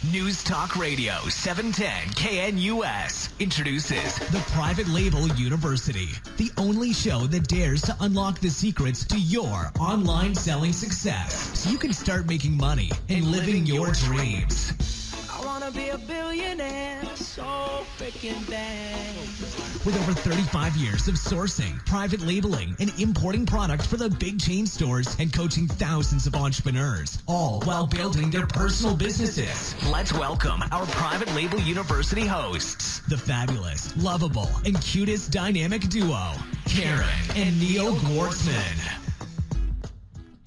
News Talk Radio 710 KNUS introduces the Private Label University, the only show that dares to unlock the secrets to your online selling success so you can start making money and living your dreams. I want to be a billionaire so freaking bad. With over 35 years of sourcing, private labeling, and importing product for the big chain stores and coaching thousands of entrepreneurs, all while building their personal businesses. Let's welcome our Private Label University hosts, the fabulous, lovable, and cutest dynamic duo, Karen and Neil Gwartzman.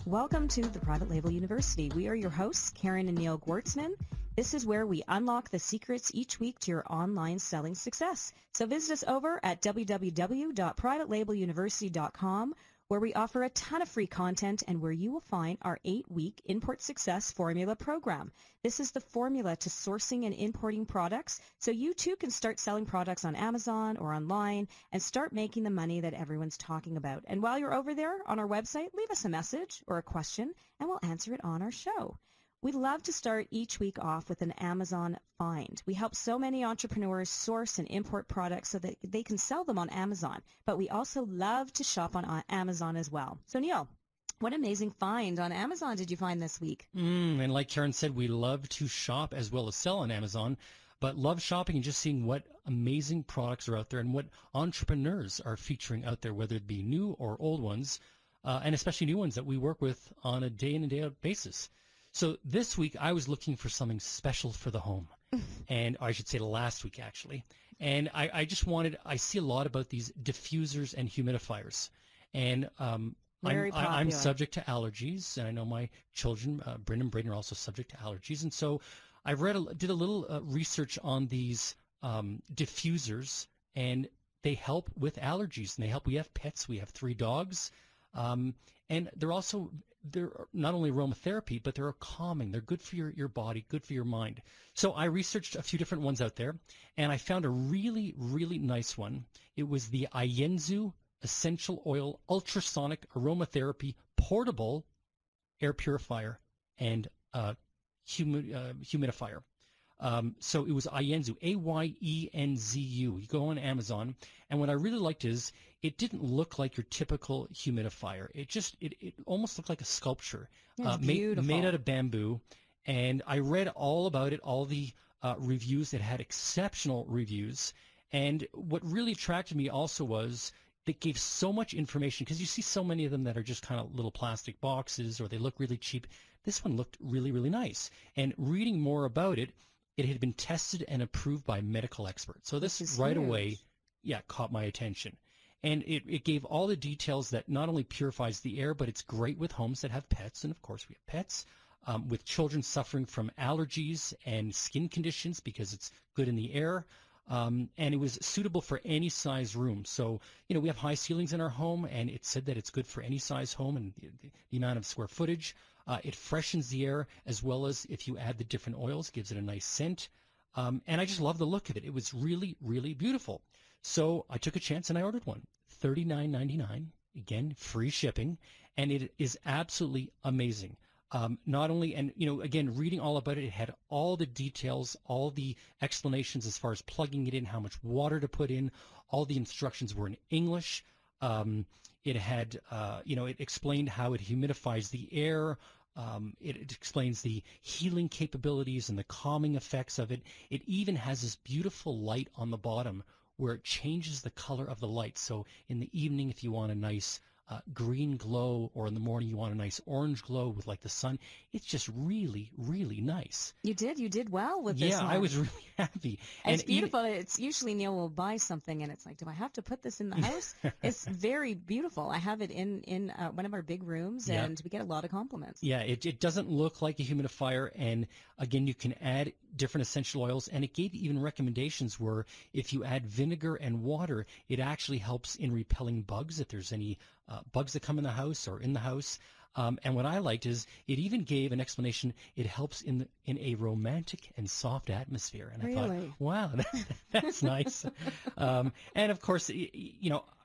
Welcome to the Private Label University. We are your hosts, Karen and Neil Gwartzman. This is where we unlock the secrets each week to your online selling success. So visit us over at www.privatelabeluniversity.com, where we offer a ton of free content and where you will find our 8-week Import Success Formula program. This is the formula to sourcing and importing products, so you too can start selling products on Amazon or online and start making the money that everyone's talking about. And while you're over there on our website, leave us a message or a question and we'll answer it on our show. We love to start each week off with an Amazon find. We help so many entrepreneurs source and import products so that they can sell them on Amazon, but we also love to shop on Amazon as well. So Neil, what amazing find on Amazon did you find this week? And like Karen said, we love to shop as well as sell on Amazon, but love shopping and just seeing what amazing products are out there and what entrepreneurs are featuring out there, whether it be new or old ones, and especially new ones that we work with on a day-in and day-out basis. So this week, I was looking for something special for the home, and I should say last week, actually. And I just wanted – I see a lot about these diffusers and humidifiers. And I'm subject to allergies, and I know my children, Bryn and Braden, are also subject to allergies. And so I did a little research on these diffusers, and they help with allergies. And they help – we have pets. We have 3 dogs. And they're not only aromatherapy, but they're calming. They're good for your body, good for your mind. So I researched a few different ones out there, and I found a really, really nice one. It was the Ienzu Essential Oil Ultrasonic Aromatherapy Portable Air Purifier and Humidifier. So it was Ienzu, A-Y-E-N-Z-U. You go on Amazon, and what I really liked is it didn't look like your typical humidifier. It almost looked like a sculpture made out of bamboo. And I read all about it, all the reviews. It had exceptional reviews. And what really attracted me also was it gave so much information, because you see so many of them that are just kind of little plastic boxes, or they look really cheap. This one looked really, really nice. And reading more about it, it had been tested and approved by medical experts. So this right away, caught my attention. And it gave all the details that not only purifies the air, but it's great with homes that have pets. And, of course, we have pets. With children suffering from allergies and skin conditions, because it's good in the air. And it was suitable for any size room. So, we have high ceilings in our home, and it said that it's good for any size home and the amount of square footage. It freshens the air, as well as if you add the different oils, gives it a nice scent. And I just love the look of it. It was really, really beautiful. So I took a chance and I ordered one. $39.99, again, free shipping, and it is absolutely amazing. Not only, and again, reading all about it, it had all the details, all the explanations as far as plugging it in, how much water to put in. All the instructions were in English. It had, it explained how it humidifies the air. It explains the healing capabilities and the calming effects of it. It even has this beautiful light on the bottom where it changes the color of the light. So in the evening, if you want a nice green glow, or in the morning you want a nice orange glow with like the sun, it's just really, really nice. You did well with this one. Yeah, I was really happy. It's beautiful. It's usually Neil will buy something and it's like, do I have to put this in the house? It's very beautiful. I have it in one of our big rooms, and we get a lot of compliments. Yeah, it doesn't look like a humidifier, and again, you can add different essential oils, and it gave even recommendations where if you add vinegar and water, it actually helps in repelling bugs, if there's any bugs that come in the house or in the house. And what I liked is it even gave an explanation. It helps in a romantic and soft atmosphere. And I thought, wow, that's nice. And of course,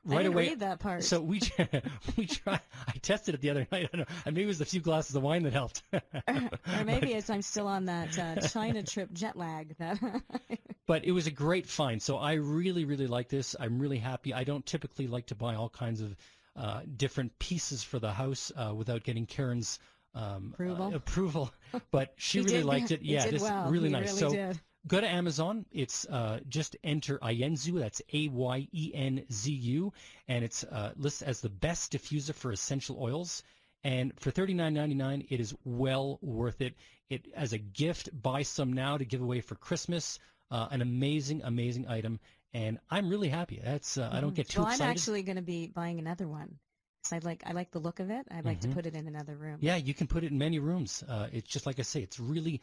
I didn't away. read that part. So we tried. I tested it the other night. I don't know. Maybe it was a few glasses of wine that helped. or maybe it's I'm still on that China trip jet lag. But it was a great find. So I really, really like this. I'm really happy. I don't typically like to buy all kinds of different pieces for the house without getting Karen's approval. But she really liked it. Yeah, this well. really He nice. Really so did. go to Amazon. It's just enter Ayenzu. That's Ayenzu, and it's listed as the best diffuser for essential oils. And for $39.99, it is well worth it. It as a gift, buy some now to give away for Christmas. An amazing, amazing item, and I'm really happy. That's I don't get too excited. I'm actually going to be buying another one. I like the look of it. I'd like to put it in another room. Yeah, you can put it in many rooms. It's just like I say, it's really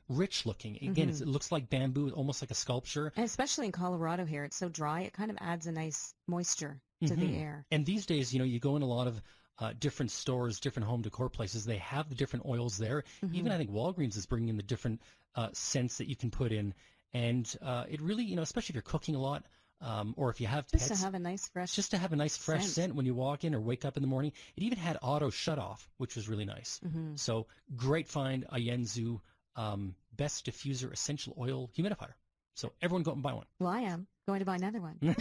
rich looking. Again, it looks like bamboo, almost like a sculpture. And especially in Colorado here, it's so dry. It kind of adds a nice moisture to the air. And these days, you go in a lot of different stores, different home decor places. They have the different oils there. Even I think Walgreens is bringing in the different scents that you can put in. And it really, especially if you're cooking a lot, or if you have pets. Just to have a nice fresh scent when you walk in or wake up in the morning. It even had auto shut off, which was really nice. So great find, Ayenzu, best diffuser essential oil humidifier. So everyone go out and buy one. Well, I am going to buy another one.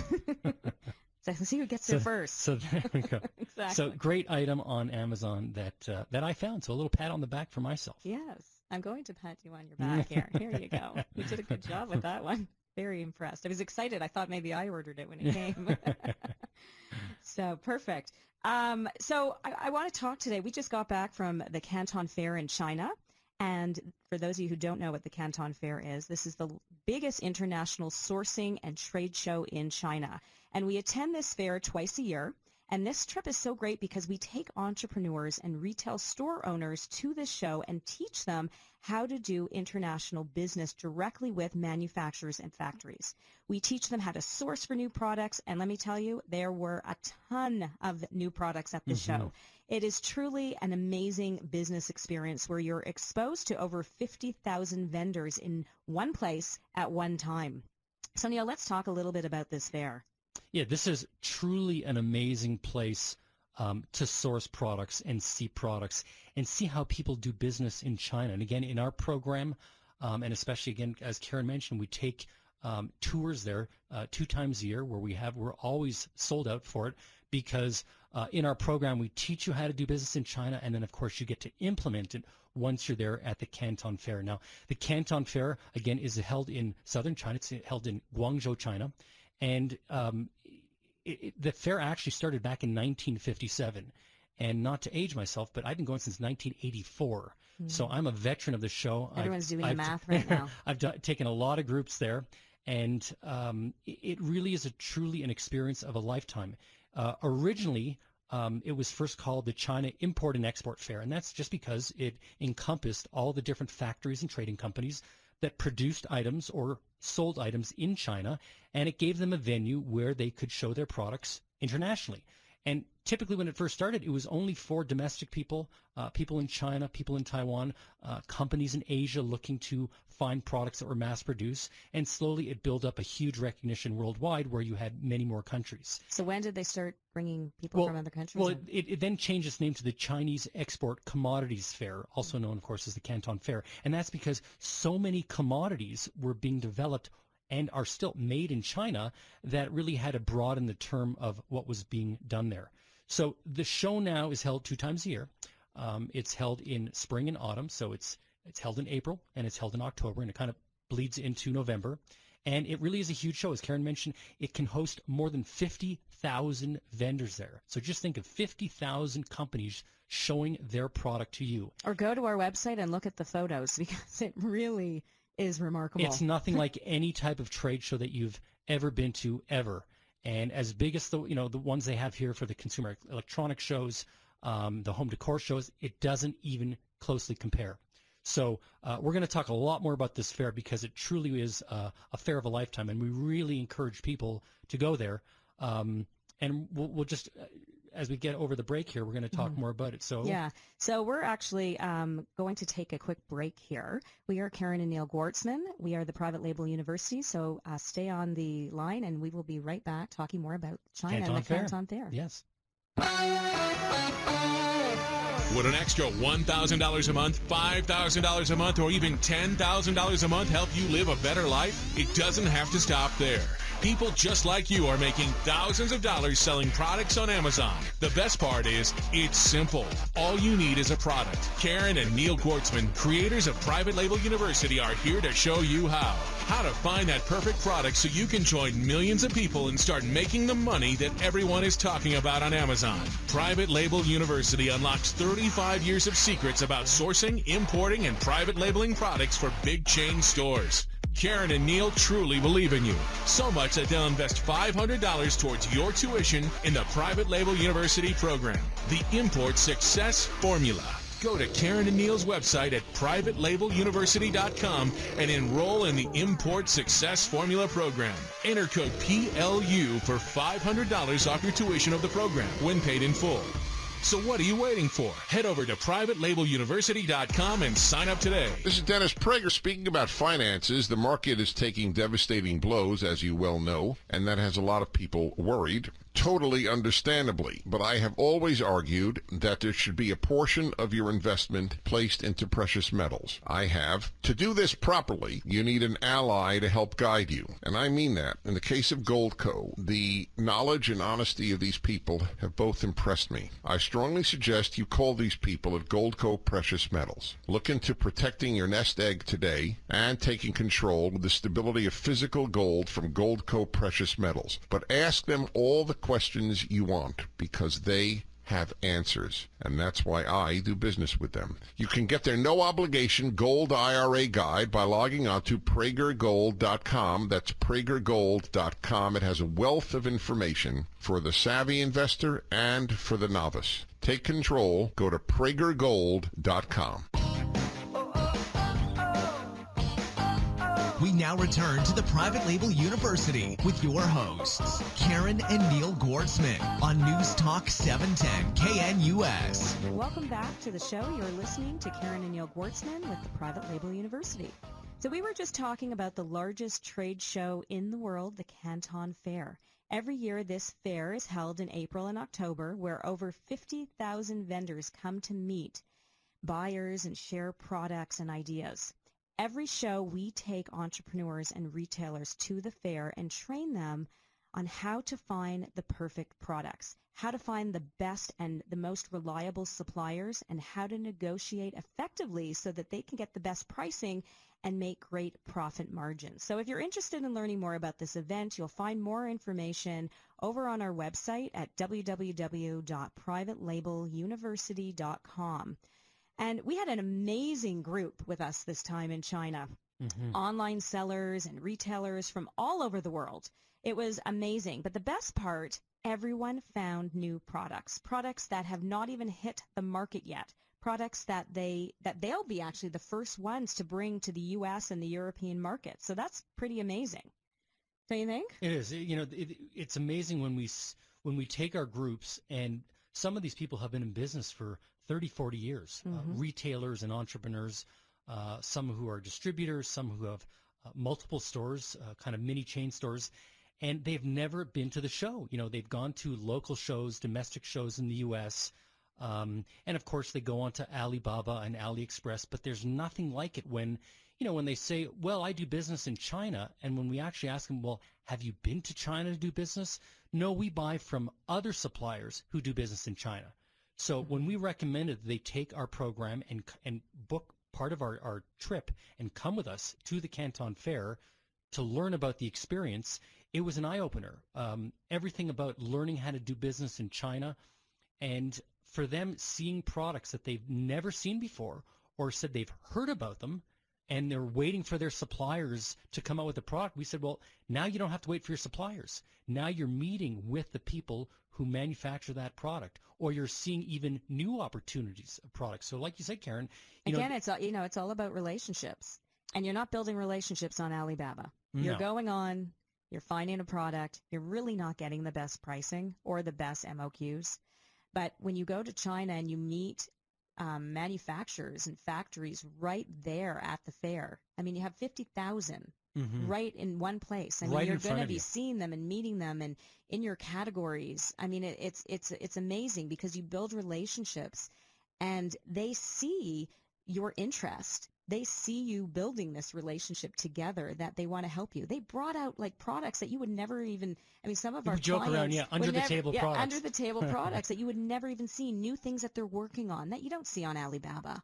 So see who gets there first. So there we go. Exactly. So great item on Amazon that I found. So a little pat on the back for myself. Yes, I'm going to pat you on your back here. Here you go. You did a good job with that one. Very impressed. I was excited. I thought maybe I ordered it when it came. So perfect. So I want to talk today. We just got back from the Canton Fair in China. And for those of you who don't know what the Canton Fair is, this is the biggest international sourcing and trade show in China. And we attend this fair twice a year. And this trip is so great because we take entrepreneurs and retail store owners to this show and teach them how to do international business directly with manufacturers and factories. We teach them how to source for new products, and let me tell you, there were a ton of new products at the show. It is truly an amazing business experience where you're exposed to over 50,000 vendors in one place at one time. So, Neil, let's talk a little bit about this fair. Yeah, this is truly an amazing place to source products and see products and see how people do business in China. And again, in our program, and especially again, as Karen mentioned, we take tours there 2 times a year where we're always sold out for it because in our program, we teach you how to do business in China. And then, of course, you get to implement it once you're there at the Canton Fair. Now, the Canton Fair, again, is held in southern China. It's held in Guangzhou, China. And the fair actually started back in 1957. And not to age myself, but I've been going since 1984. So I'm a veteran of the show. Everyone's doing the math right now. I've taken a lot of groups there. And it really is truly an experience of a lifetime. Originally, it was first called the China Import and Export Fair. And that's just because it encompassed all the different factories and trading companies that produced items or sold items in China, and it gave them a venue where they could show their products internationally. And typically when it first started, it was only for domestic people, people in China, people in Taiwan, companies in Asia looking to find products that were mass-produced, and slowly it built up a huge recognition worldwide where you had many more countries. So when did they start bringing people from other countries? Well, it then changed its name to the Chinese Export Commodities Fair, also known, of course, as the Canton Fair. And that's because so many commodities were being developed and are still made in China that really had to broaden the term of what was being done there. So the show now is held 2 times a year. It's held in spring and autumn, so it's held in April and it's held in October, and it kind of bleeds into November. And it really is a huge show. As Karen mentioned, it can host more than 50,000 vendors there. So just think of 50,000 companies showing their product to you. Or go to our website and look at the photos because it really is remarkable. It's nothing like any type of trade show that you've ever been to, ever. And as big as the ones they have here for the consumer electronic shows, the home decor shows, it doesn't even closely compare. So we're going to talk a lot more about this fair because it truly is a fair of a lifetime, and we really encourage people to go there. And we'll just as we get over the break here, we're going to talk more about it. So yeah, so we're actually going to take a quick break here. We are Karen and Neil Gwartzman. We are the Private Label University, so stay on the line, and we will be right back talking more about China and the Canton Fair. Yes. Would an extra $1,000 a month, $5,000 a month, or even $10,000 a month help you live a better life? It doesn't have to stop there. People just like you are making thousands of dollars selling products on Amazon. The best part is, it's simple. All you need is a product. Karen and Neil Gwartzman, creators of Private Label University, are here to show you how. How to find that perfect product so you can join millions of people and start making the money that everyone is talking about on Amazon. Private Label University unlocks 35 years of secrets about sourcing, importing, and private labeling products for big chain stores. Karen and Neil truly believe in you, so much that they'll invest $500 towards your tuition in the Private Label University program, the Import Success Formula. Go to Karen and Neil's website at privatelabeluniversity.com and enroll in the Import Success Formula program. Enter code PLU for $500 off your tuition of the program when paid in full. So what are you waiting for? Head over to privatelabeluniversity.com and sign up today. This is Dennis Prager speaking about finances. The market is taking devastating blows, as you well know, and that has a lot of people worried. Totally understandably, but I have always argued that there should be a portion of your investment placed into precious metals. I have. To do this properly, you need an ally to help guide you, and I mean that. In the case of Goldco, the knowledge and honesty of these people have both impressed me. I strongly suggest you call these people at Goldco Precious Metals. Look into protecting your nest egg today and taking control of the stability of physical gold from Goldco Precious Metals. But ask them all the questions you want, because they have answers, and that's why I do business with them. You can get their no-obligation gold IRA guide by logging on to pragergold.com. That's pragergold.com. It has a wealth of information for the savvy investor and for the novice. Take control. Go to pragergold.com. We now return to the Private Label University with your hosts, Karen and Neil Gwartzman on News Talk 710 KNUS. Welcome back to the show. You're listening to Karen and Neil Gwartzman with the Private Label University. So we were just talking about the largest trade show in the world, the Canton Fair. Every year, this fair is held in April and October, where over 50,000 vendors come to meet buyers and share products and ideas. Every show, we take entrepreneurs and retailers to the fair and train them on how to find the perfect products, how to find the best and the most reliable suppliers, and how to negotiate effectively so that they can get the best pricing and make great profit margins. So if you're interested in learning more about this event, you'll find more information over on our website at www.privatelabeluniversity.com. And we had an amazing group with us this time in China, online sellers and retailers from all over the world. It was amazing. But the best part, everyone found new products that have not even hit the market yet, products that they'll be actually the first ones to bring to the U.S. and the European market. So that's pretty amazing. Don't you think? It is. It's amazing when we take our groups, and some of these people have been in business for 30, 40 years, retailers and entrepreneurs, some who are distributors, some who have multiple stores, kind of mini chain stores, and they've never been to the show. They've gone to local shows, domestic shows in the U.S., and of course they go on to Alibaba and AliExpress, but there's nothing like it when they say, well, I do business in China, and when we actually ask them, well, have you been to China to do business? No, we buy from other suppliers who do business in China. So when we recommended they take our program and book part of our trip and come with us to the Canton Fair to learn about the experience, it was an eye-opener. Everything about learning how to do business in China, and for them seeing products that they've never seen before or said they've heard about them, and they're waiting for their suppliers to come out with a product. We said, well, now you don't have to wait for your suppliers. Now you're meeting with the people who manufacture that product, or you're seeing even new opportunities of products. So like you said, Karen, it's all about relationships, and you're not building relationships on Alibaba. You're going on, you're finding a product, you're really not getting the best pricing or the best MOQs. But when you go to China and you meet manufacturers and factories right there at the fair, I mean, you have 50,000 right in one place. I mean, Right you're in front going to of be you. seeing them and meeting them and in your categories. I mean, it's amazing because you build relationships and they see your interest. They see you building this relationship together, that they want to help you. They brought out like products that you would never even, I mean, some of our We joke clients around, under would the never, table yeah, products. under the table products that you would never even see, new things that they're working on that you don't see on Alibaba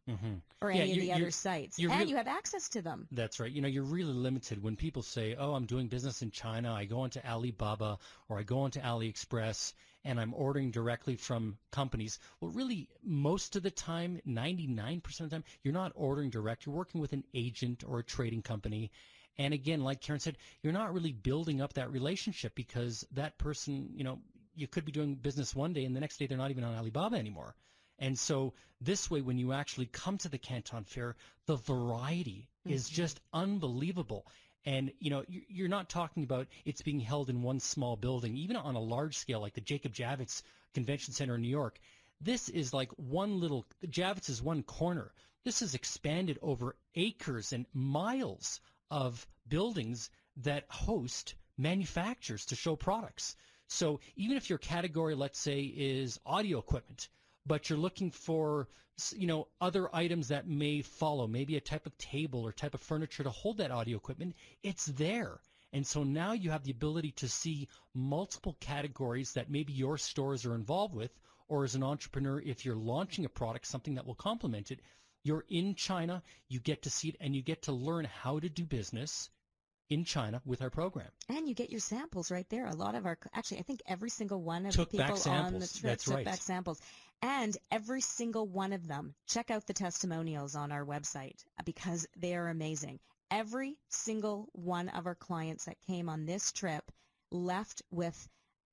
or Yeah, any of the you're- other sites. you're And real- you have access to them. That's right. You're really limited when people say, oh, I'm doing business in China. I go into Alibaba or I go into AliExpress and I'm ordering directly from companies. Well, really, most of the time, 99% of the time, you're not ordering direct. You're working with an agent or a trading company. And again, like Karen said, you're not really building up that relationship because that person, you could be doing business one day and the next day they're not even on Alibaba anymore. And so this way, when you actually come to the Canton Fair, the variety is just unbelievable. And, you're not talking about it's being held in one small building, even on a large scale like the Jacob Javits Convention Center in New York. This is like Javits is one corner. This is expanded over acres and miles of buildings that host manufacturers to show products. So even if your category, let's say, is audio equipment, but you're looking for, other items that may follow, maybe a type of table or type of furniture to hold that audio equipment, it's there. And so now you have the ability to see multiple categories that maybe your stores are involved with, or as an entrepreneur, if you're launching a product, something that will complement it, you're in China, you get to see it, and you get to learn how to do business in China with our program. And you get your samples right there. A lot of actually, I think every single one of Took the back people on the samples. trip That's took right. back samples. And every single one of them, check out the testimonials on our website because they are amazing. Every single one of our clients that came on this trip left with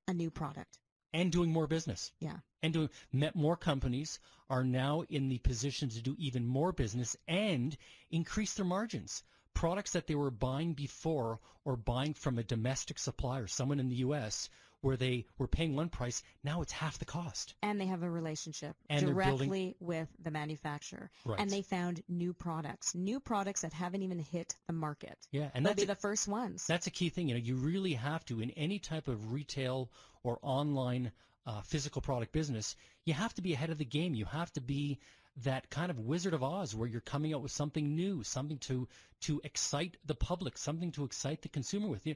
a new product. And doing more business. Yeah. And more companies are now in the position to do even more business and increase their margins. Products that they were buying before or buying from a domestic supplier, someone in the U.S., where they were paying one price, now it's half the cost. And they have a relationship And directly with the manufacturer. Right. And they found new products that haven't even hit the market. Yeah, and they'll that's be the first ones. That's a key thing. You really have to, in any type of retail or online physical product business, you have to be ahead of the game. You have to be that kind of Wizard of Oz where you're coming out with something new, something to excite the public, something to excite the consumer with.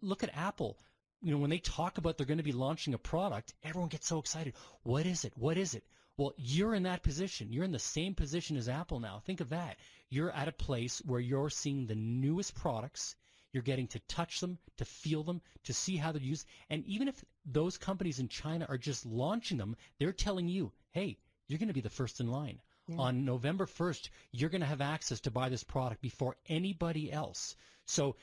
Look at Apple. When they talk about they're going to be launching a product, everyone gets so excited. What is it? What is it? Well, you're in that position. You're in the same position as Apple now. Think of that. You're at a place where you're seeing the newest products. You're getting to touch them, to feel them, to see how they're used. And even if those companies in China are just launching them, they're telling you, hey, you're going to be the first in line. Yeah. On November 1st, you're going to have access to buy this product before anybody else. So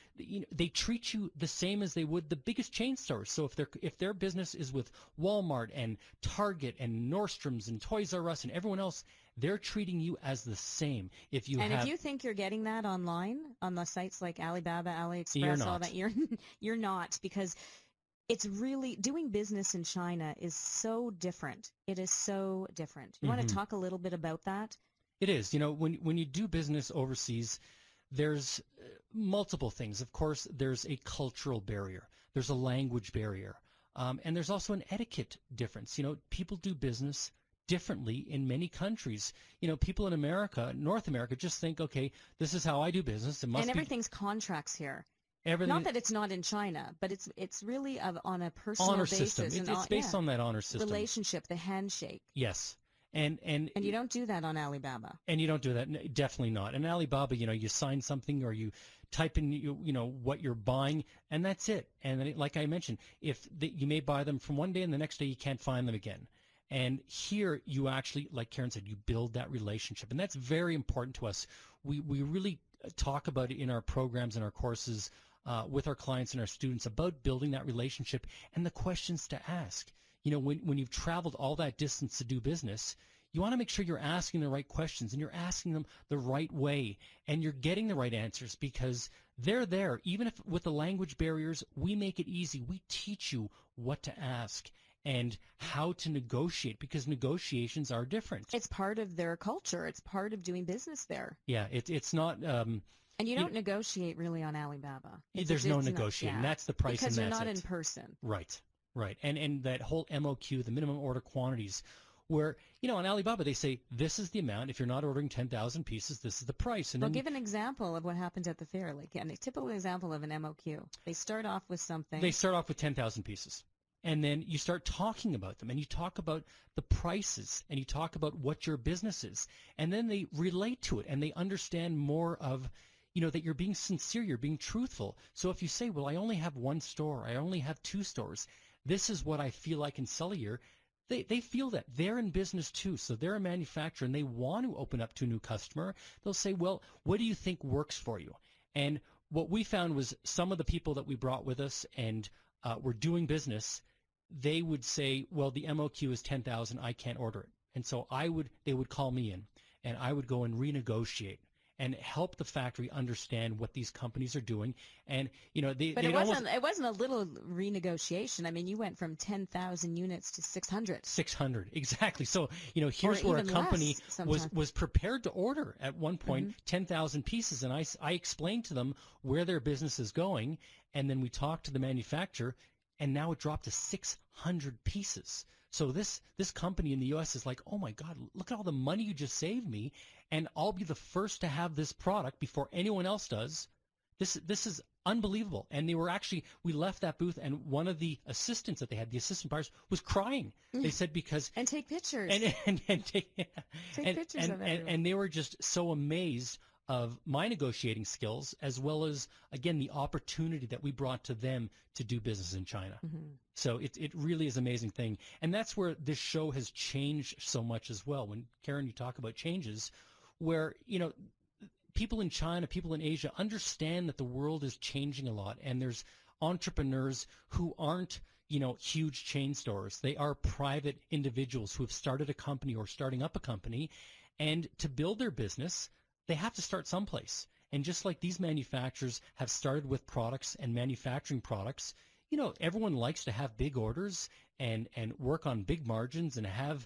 they treat you the same as they would the biggest chain stores. So if their business is with Walmart and Target and Nordstrom's and Toys R Us and everyone else, they're treating you as the same. If you think you're getting that online on the sites like Alibaba, AliExpress, you're not. all that, you're not, because it's really doing business in China is so different. It is so different. You want to talk a little bit about that? It is. When you do business overseas, there's multiple things. Of course, there's a cultural barrier. There's a language barrier. And there's also an etiquette difference. People do business differently in many countries. People in America, North America, just think, okay, this is how I do business. It must and be everything's contracts here. Everything, not that it's not in China, but it's really on a personal honor basis. System. It's based on that honor system. Relationship, the handshake. Yes. And you don't do that on Alibaba. And you don't do that, definitely not. And Alibaba, you sign something or you type in, what you're buying, and that's it. And then, like I mentioned, you may buy them from one day and the next day you can't find them again. And here you actually, like Karen said, you build that relationship, and that's very important to us. We really talk about it in our programs and our courses with our clients and our students about building that relationship and the questions to ask. When you've traveled all that distance to do business, you want to make sure you're asking the right questions and you're asking them the right way and you're getting the right answers, because they're there. Even if with the language barriers, we make it easy. We teach you what to ask. and how to negotiate, because negotiations are different. It's part of their culture. It's part of doing business there. Yeah, it's not. And you don't negotiate really on Alibaba. There's no negotiating. That's the price, because and that's you're not it. in person. Right. And that whole MOQ, the minimum order quantities, where, on Alibaba they say, this is the amount. If you're not ordering 10,000 pieces, this is the price. And Well, then give an example of what happens at the fair. Like a typical example of an MOQ. They start off with something. they start off with 10,000 pieces. And then you start talking about them, and you talk about the prices, and you talk about what your business is. And then they relate to it, and they understand more of, that you're being sincere, you're being truthful. So if you say, well, I only have one store, I only have two stores, this is what I feel I can sell a year, they feel that. They're in business too. So they're a manufacturer, and they want to open up to a new customer. They'll say, well, what do you think works for you? And what we found was some of the people that we brought with us and were doing business, they would say, well, the MOQ is 10,000, I can't order it. And so they would call me in, and I would go and renegotiate and help the factory understand what these companies are doing. And, but it wasn't a little renegotiation. I mean, you went from 10,000 units to 600. 600, exactly. So, here's where a company was prepared to order at one point 10,000 pieces. And I explained to them where their business is going. And then we talked to the manufacturer, and now it dropped to 600 pieces. So this company in the U.S. is like, oh, my God, look at all the money you just saved me, and I'll be the first to have this product before anyone else does. This is unbelievable. And we left that booth, and one of the assistants that they had, the assistant buyers, was crying. They said because... And take pictures. Take pictures of it. And they were just so amazed of my negotiating skills, as well as, again, the opportunity that we brought to them to do business in China. So it really is an amazing thing. And that's where this show has changed so much as well. When, Karen, you talk about changes, where, people in China, people in Asia understand that the world is changing a lot, and there's entrepreneurs who aren't, huge chain stores. They are private individuals who have started a company or starting up a company, and to build their business, they have to start someplace. And just like these manufacturers have started with products and manufacturing products, everyone likes to have big orders and work on big margins and have,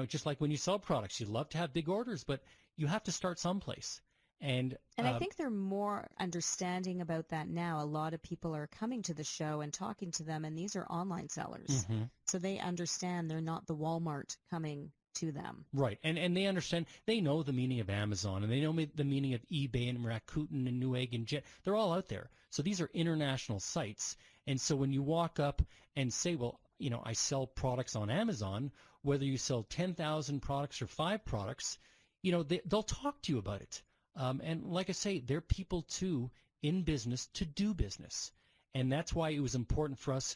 just like when you sell products, you love to have big orders, but you have to start someplace. And I think they're more understanding about that now. A lot of people are coming to the show and talking to them, and these are online sellers. So they understand they're not the Walmart coming to them. Right. And they understand, they know the meaning of Amazon, and they know the meaning of eBay and Rakuten and Newegg and Jet. They're all out there. So these are international sites. And so when you walk up and say, well, I sell products on Amazon, whether you sell 10,000 products or 5 products, they'll talk to you about it. And like I say, they're people too in business to do business. And that's why it was important for us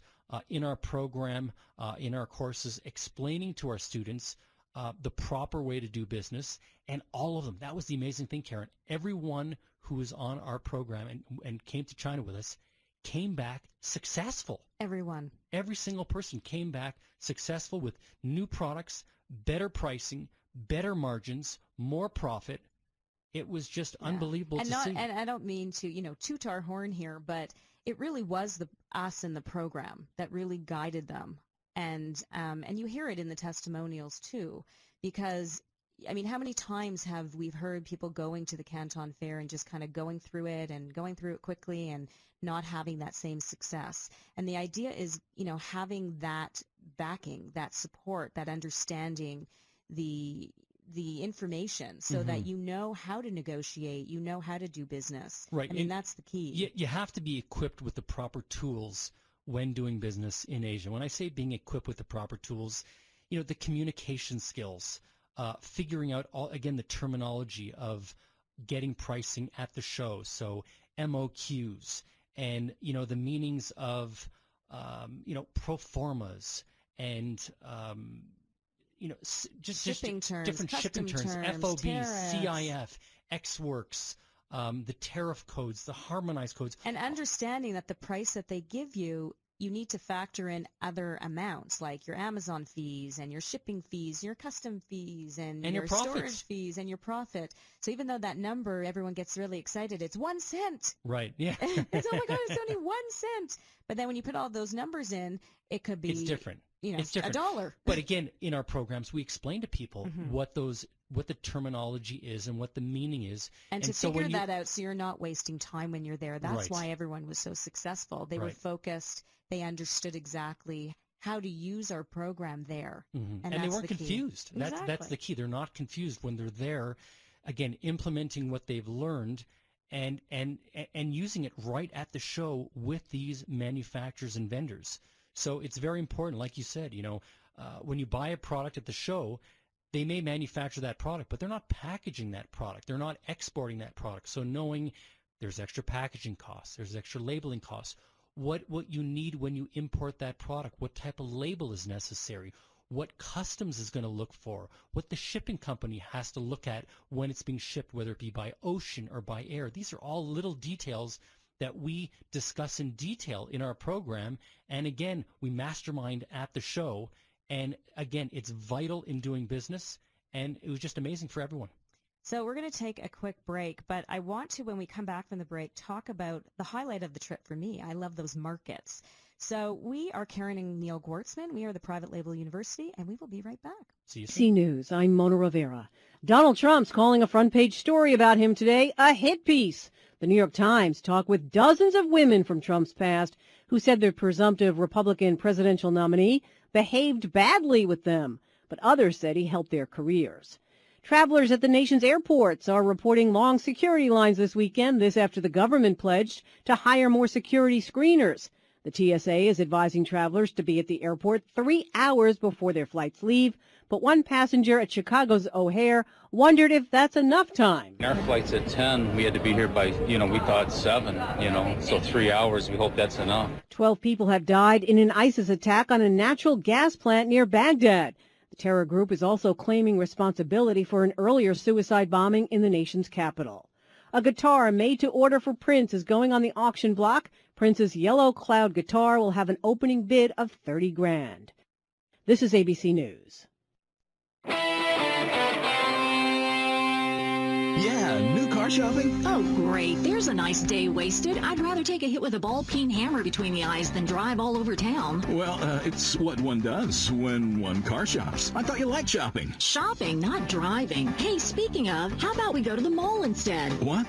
in our program, in our courses, explaining to our students the proper way to do business, and all of them. That was the amazing thing, Karen. Everyone who was on our program and came to China with us came back successful. Everyone. Every single person came back successful with new products, better pricing, better margins, more profit. It was just unbelievable to see. And I don't mean to, toot our horn here, but it really was us in the program that really guided them. And you hear it in the testimonials too, because, I mean, how many times have we heard people going to the Canton Fair and just kind of going through it quickly and not having that same success? And the idea is, having that backing, that support, that understanding, the information, so that you know how to negotiate, you know how to do business. Right. I mean, that's the key. You have to be equipped with the proper tools when doing business in Asia. When I say being equipped with the proper tools, the communication skills, figuring out the terminology of getting pricing at the show. So MOQs and, the meanings of, pro formas and, just shipping terms, different shipping terms, FOB, tariffs. CIF, X-Works, the tariff codes, the harmonized codes. And understanding that the price that they give you you need to factor in other amounts like your Amazon fees and your shipping fees, your custom fees, and your storage fees and your profit. So even though that number, everyone gets really excited, it's 1 cent. Right, yeah. It's, oh my God, it's only 1 cent. But then when you put all those numbers in, it could be, it's different. It's different. $1. But again, in our programs, we explain to people what the terminology is and what the meaning is. And to figure that out so you're not wasting time when you're there. That's why everyone was so successful. They were focused. They understood exactly how to use our program there. And they weren't confused. That's the key. They're not confused when they're there, again, implementing what they've learned and using it right at the show with these manufacturers and vendors. So it's very important, like you said, when you buy a product at the show, they may manufacture that product, but they're not packaging that product. They're not exporting that product. So knowing there's extra packaging costs, there's extra labeling costs, what you need when you import that product, what type of label is necessary, what customs is going to look for, what the shipping company has to look at when it's being shipped, whether it be by ocean or by air. These are all little details that we discuss in detail in our program. And again, we mastermind at the show. And again, it's vital in doing business. And it was just amazing for everyone. So we're going to take a quick break, but I want to, when we come back from the break, talk about the highlight of the trip for me. I love those markets. So we are Karen and Neil Gwartzman. We are the Private Label University, and we will be right back. See you soon. C News, I'm Mona Rivera. Donald Trump's calling a front-page story about him today a hit piece. The New York Times talked with dozens of women from Trump's past who said their presumptive Republican presidential nominee behaved badly with them, but others said he helped their careers. Travelers at the nation's airports are reporting long security lines this weekend, this after the government pledged to hire more security screeners. The TSA is advising travelers to be at the airport 3 hours before their flights leave, but one passenger at Chicago's O'Hare wondered if that's enough time. Our flight's at 10. We had to be here by, we thought 7, so 3 hours. We hope that's enough. 12 people have died in an ISIS attack on a natural gas plant near Baghdad. The terror group is also claiming responsibility for an earlier suicide bombing in the nation's capital. A guitar made to order for Prince is going on the auction block. Prince's Yellow Cloud guitar will have an opening bid of $30,000. This is ABC News. Yeah, new car shopping? Oh, great. There's a nice day wasted. I'd rather take a hit with a ball-peen hammer between the eyes than drive all over town. Well, it's what one does when one car shops. I thought you liked shopping. Shopping, not driving. Hey, speaking of, how about we go to the mall instead? What?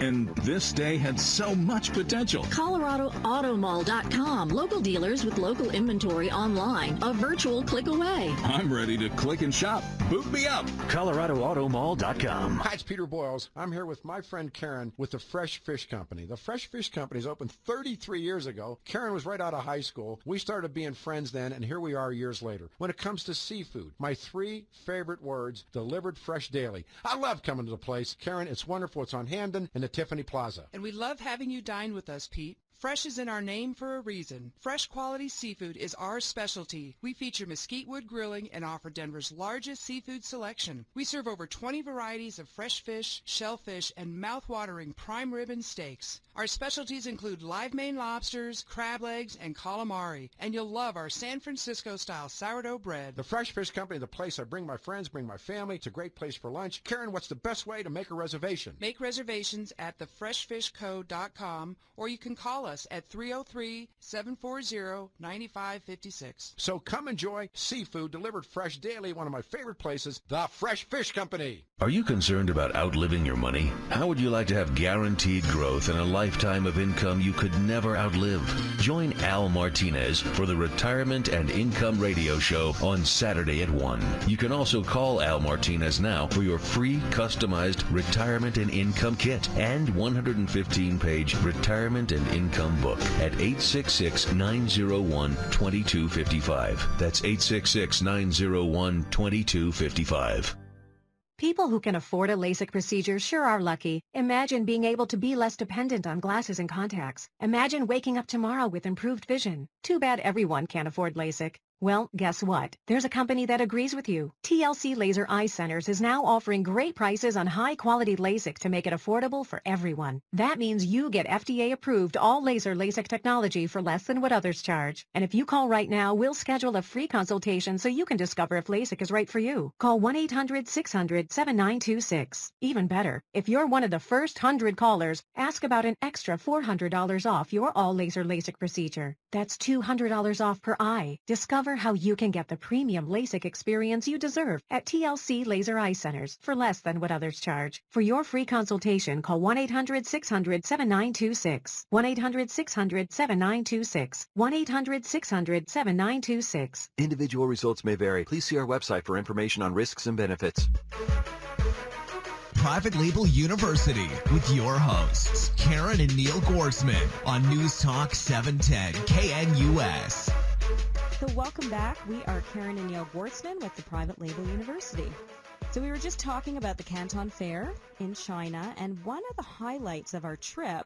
And this day had so much potential. ColoradoAutomall.com. Local dealers with local inventory online. A virtual click away. I'm ready to click and shop. Boot me up. ColoradoAutomall.com. Hi, it's Peter Boyles. I'm here with my friend Karen with the Fresh Fish Company. The Fresh Fish Company is opened 33 years ago. Karen was right out of high school. We started being friends then, and here we are years later. When it comes to seafood, my 3 favorite words, delivered fresh daily. I love coming to the place. Karen, it's wonderful. It's on Hamden and the Tiffany Plaza. And we love having you dine with us, Pete. Fresh is in our name for a reason. Fresh quality seafood is our specialty. We feature mesquite wood grilling and offer Denver's largest seafood selection. We serve over 20 varieties of fresh fish, shellfish, and mouth-watering prime rib and steaks. Our specialties include live Maine lobsters, crab legs, and calamari. And you'll love our San Francisco-style sourdough bread. The Fresh Fish Company, the place I bring my friends, bring my family. It's a great place for lunch. Karen, what's the best way to make a reservation? Make reservations at thefreshfishco.com, or you can call us at 303-740-9556. So come enjoy seafood delivered fresh daily, one of my favorite places, the Fresh Fish Company. Are you concerned about outliving your money? How would you like to have guaranteed growth and a lifetime of income you could never outlive? Join Al Martinez for the Retirement and Income Radio Show on Saturday at 1. You can also call Al Martinez now for your free customized retirement and income kit and 115-page retirement and income book at 866-901-2255. That's 866-901-2255. People who can afford a LASIK procedure sure are lucky. Imagine being able to be less dependent on glasses and contacts. Imagine waking up tomorrow with improved vision. Too bad everyone can't afford LASIK. Well, guess what? There's a company that agrees with you. TLC Laser Eye Centers is now offering great prices on high-quality LASIK to make it affordable for everyone. That means you get FDA-approved all-laser LASIK technology for less than what others charge. And if you call right now, we'll schedule a free consultation so you can discover if LASIK is right for you. Call 1-800-600-7926. Even better, if you're one of the first 100 callers, ask about an extra $400 off your all-laser LASIK procedure. That's $200 off per eye. Discover how you can get the premium LASIK experience you deserve at TLC Laser Eye Centers for less than what others charge. For your free consultation, call 1-800-600-7926. 1-800-600-7926. 1-800-600-7926. Individual results may vary. Please see our website for information on risks and benefits. Private Label University with your hosts, Karen and Neil Gorsman on News Talk 710 KNUS. So welcome back. We are Karen and Neil Gorsman with the Private Label University. So we were just talking about the Canton Fair in China, and one of the highlights of our trip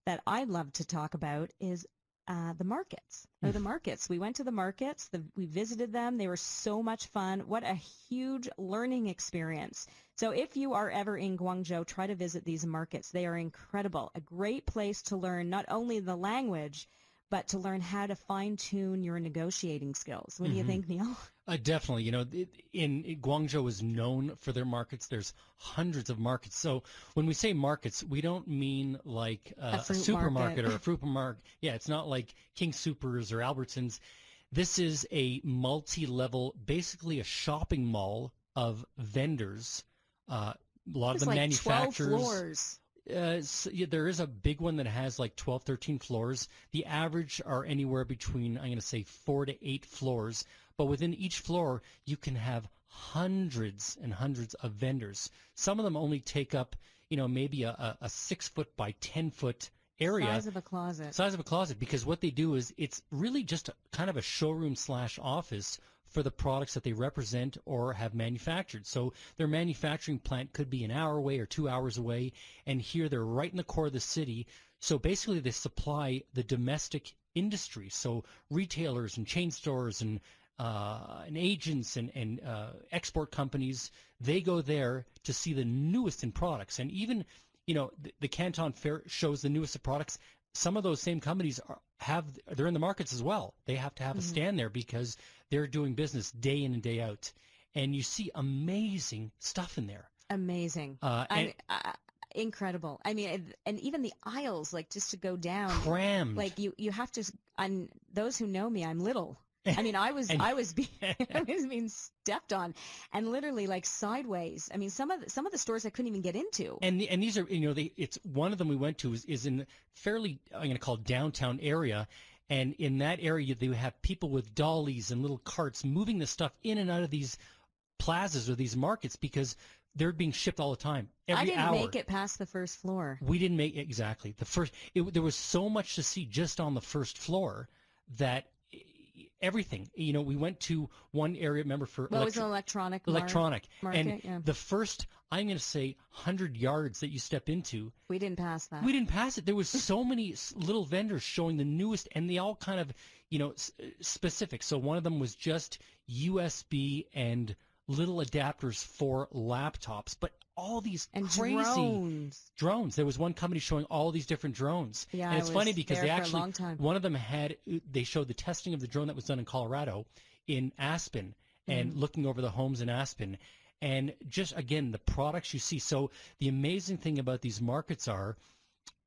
that I'd love to talk about is the markets. Or the markets. We went to the markets. We visited them. They were so much fun. What a huge learning experience. So if you are ever in Guangzhou, try to visit these markets. They are incredible. A great place to learn not only the language, but to learn how to fine-tune your negotiating skills. What do you think, Neil? Definitely. You know, Guangzhou is known for their markets. There's hundreds of markets. So when we say markets, we don't mean like a supermarket or a fruit market. Yeah, it's not like King Soopers or Albertsons. This is a multi-level, basically a shopping mall of vendors. A lot of the manufacturers. 12 floors. There is a big one that has like 12, 13 floors. The average are anywhere between, I'm going to say, 4 to 8 floors. But within each floor, you can have hundreds and hundreds of vendors. Some of them only take up, maybe a 6-foot by 10-foot area. Size of a closet. Size of a closet, because what they do is it's really just kind of a showroom / office for the products that they represent or have manufactured. So their manufacturing plant could be an hour away or 2 hours away, and here they're right in the core of the city. So basically they supply the domestic industry. So retailers and chain stores and agents and export companies, they go there to see the newest in products. And even, the Canton Fair shows the newest of products. Some of those same companies they're in the markets as well. They have to have a stand there because they're doing business day in and day out. And you see amazing stuff in there. Amazing. Incredible. I mean, and even the aisles, like just to go down. Crammed. Like you have to, those who know me, I'm little. I mean, I was being stepped on, and literally like sideways. I mean, some of the stores I couldn't even get into. And these are, it's one of them we went to is in fairly, I'm going to call downtown area, and in that area they have people with dollies and little carts moving the stuff in and out of these plazas or these markets because they're being shipped all the time. Every hour. I didn't make it past the first floor. We didn't make it exactly the first. There was so much to see just on the first floor that. Everything. We went to one area, remember, for it was an electronic market, and yeah. The first, I'm going to say, 100 yards that you step into. We didn't pass that. We didn't pass it. There was so many little vendors showing the newest, and they all kind of, specific. So one of them was just USB and little adapters for laptops, but all these and crazy drones. There was one company showing all these different drones. Yeah, and it's funny because they actually, one of them they showed the testing of the drone that was done in Colorado in Aspen and looking over the homes in Aspen. And just, again, the products you see. So the amazing thing about these markets are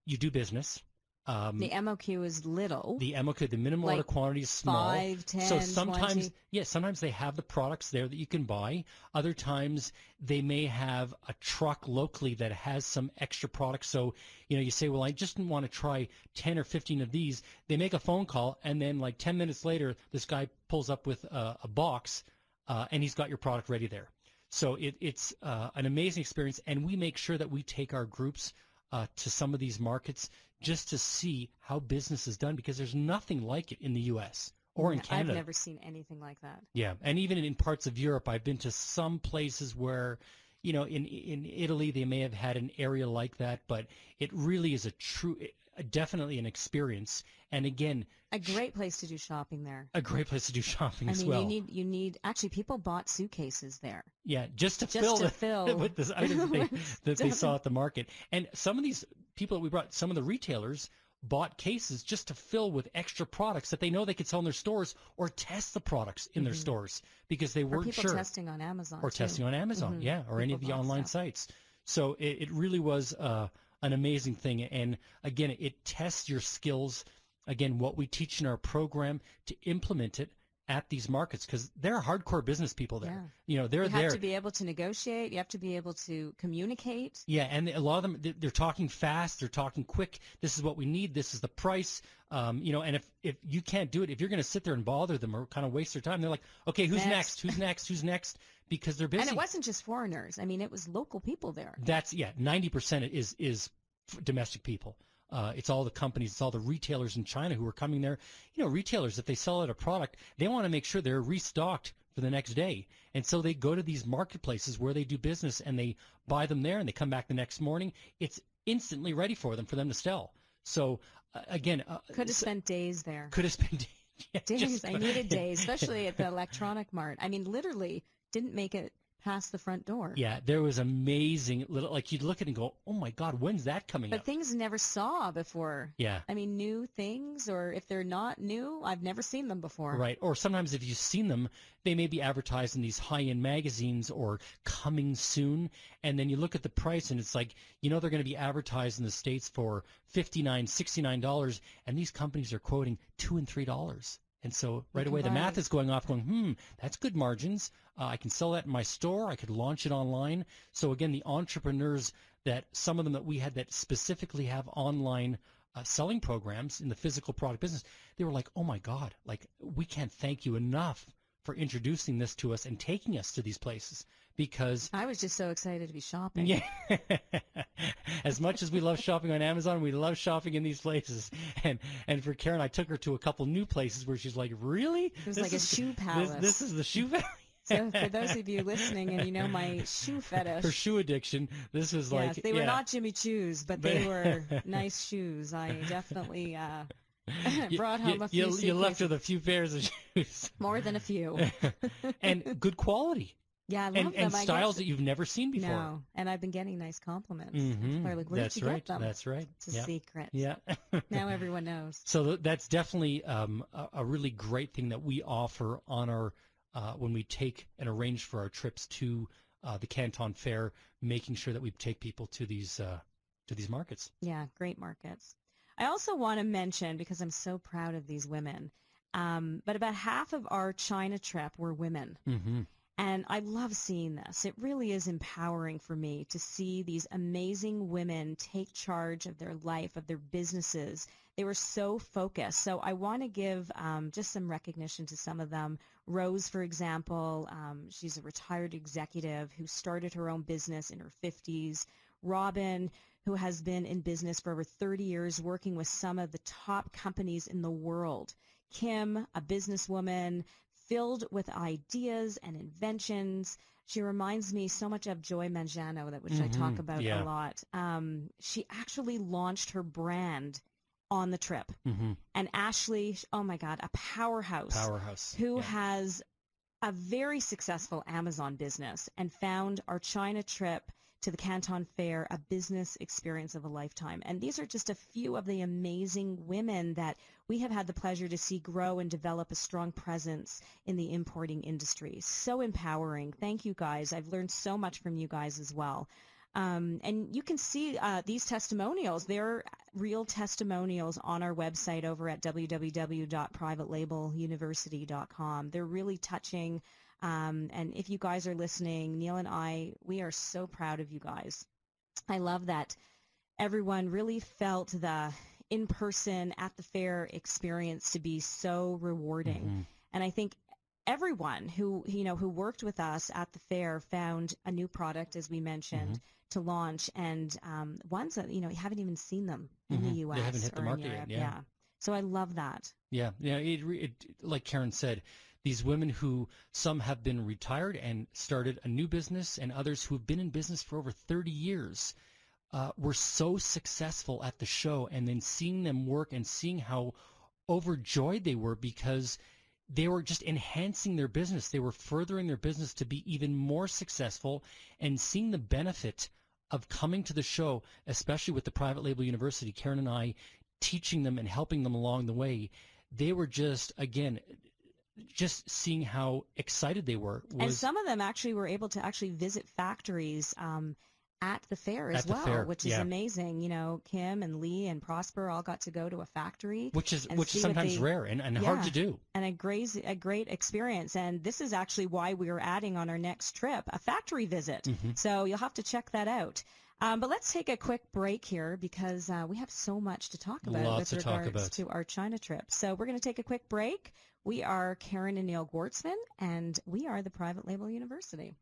you do business. The MOQ is little. The MOQ, the minimum order quantity is small. 5, 10, so sometimes, 20. Sometimes they have the products there that you can buy. Other times they may have a truck locally that has some extra products. So, you say, well, I just want to try 10 or 15 of these. They make a phone call, and then like 10 minutes later, this guy pulls up with a box, and he's got your product ready there. So it's an amazing experience, and we make sure that we take our groups to some of these markets just to see how business is done, because there's nothing like it in the U.S. or in Canada. I've never seen anything like that. Yeah, and even in parts of Europe, I've been to some places where, in Italy they may have had an area like that, but it really is definitely an experience. And again, a great place to do shopping there. A great place to do shopping as well. I mean, you need actually people bought suitcases there. Yeah, just to fill with the items that they saw at the market. And some of these people that we brought, some of the retailers bought cases just to fill with extra products that they know they could sell in their stores or test the products in their stores because they weren't sure. Or testing on Amazon. Or testing on Amazon, yeah, or any of the online sites. So it really was an amazing thing. And again, it tests your skills. Again, what we teach in our program to implement it at these markets, because they're hardcore business people there. Yeah. You know, they're there. You have to be able to negotiate. You have to be able to communicate. Yeah, and a lot of them, they're talking fast. They're talking quick. This is what we need. This is the price. You know, and if you can't do it, if you're going to sit there and bother them or kind of waste their time, they're like, okay, who's next? Who's next? Who's next? Because they're busy. And it wasn't just foreigners. I mean, it was local people there. That's 90% is domestic people. It's all the companies, it's all the retailers in China who are coming there. You know, retailers, if they sell out a product, they want to make sure they're restocked for the next day. And so they go to these marketplaces where they do business and they buy them there and they come back the next morning. It's instantly ready for them to sell. So, again. Could have spent days there. Could have spent days. Yeah, days. I needed days, especially at the electronic mart. I mean, literally didn't make it past the front door. Yeah, there was amazing little, like you'd look at it and go, oh my God, when's that coming up? But things never saw before. Yeah. I mean, new things, or if they're not new, I've never seen them before. Right. Or sometimes if you've seen them, they may be advertised in these high-end magazines or coming soon. And then you look at the price and it's like, you know, they're going to be advertised in the States for $59, $69. And these companies are quoting $2 and $3. And so right away the math is going off going, that's good margins. I can sell that in my store. I could launch it online. So again, the entrepreneurs that some of them that we had that specifically have online selling programs in the physical product business, they were like, oh my God, like we can't thank you enough for introducing this to us and taking us to these places. Because I was just so excited to be shopping. Yeah. As much as we love shopping on Amazon, we love shopping in these places. And for Karen, I took her to a couple new places where she's like, really? It was like a shoe palace. This is the shoe palace. So for those of you listening and you know my shoe fetish. Her shoe addiction, this was like. Yes, they were not Jimmy Choo's, but they were nice shoes. I definitely brought home a few suitcases. You left with a few pairs of shoes. More than a few. And good quality. Yeah, I love them. And styles that you've never seen before. No, and I've been getting nice compliments. Mm-hmm. They're like, where did you get them? That's right. It's a secret. Yeah. Now everyone knows. So that's definitely a really great thing that we offer on our when we take and arrange for our trips to the Canton Fair, making sure that we take people to these markets. Yeah, great markets. I also want to mention, because I'm so proud of these women, but about half of our China trip were women. Mm-hmm. And I love seeing this. It really is empowering for me to see these amazing women take charge of their life, of their businesses. They were so focused. So I want to give just some recognition to some of them. Rose, for example, she's a retired executive who started her own business in her 50s. Robin, who has been in business for over 30 years, working with some of the top companies in the world. Kim, a businesswoman, filled with ideas and inventions. She reminds me so much of Joy Manganiello, which I talk about a lot. She actually launched her brand on the trip. Mm-hmm. And Ashley, oh my God, a powerhouse who has a very successful Amazon business and found our China trip to the Canton Fair a business experience of a lifetime. And these are just a few of the amazing women that we have had the pleasure to see grow and develop a strong presence in the importing industry. So empowering. Thank you, guys. I've learned so much from you guys as well. And you can see these testimonials. They're real testimonials on our website over at www.privatelabeluniversity.com. They're really touching. And if you guys are listening, Neil and I, we are so proud of you guys. I love that everyone really felt the in-person at the fair experience to be so rewarding. Mm-hmm. And I think everyone who worked with us at the fair found a new product, as we mentioned, to launch, and ones that, you haven't even seen them in the U.S. They haven't hit the or market in Europe. yet. Yeah. So I love that. Yeah. It like Karen said, these women who some have been retired and started a new business, and others who have been in business for over 30 years. were so successful at the show, and then seeing them work and seeing how overjoyed they were because they were just enhancing their business. They were furthering their business to be even more successful, and seeing the benefit of coming to the show, especially with the Private Label University, Karen and I teaching them and helping them along the way. They were just, again, just seeing how excited they were. And some of them actually were able to actually visit factories at the fair as well, which is amazing. You know, Kim and Lee and Prosper all got to go to a factory, which is sometimes rare and hard to do, and a great experience. And this is actually why we are adding on our next trip a factory visit. So you'll have to check that out. But let's take a quick break here because we have so much to talk about with regards to our China trip. So we're going to take a quick break. We are Karen and Neil Gortzman, and we are the Private Label University.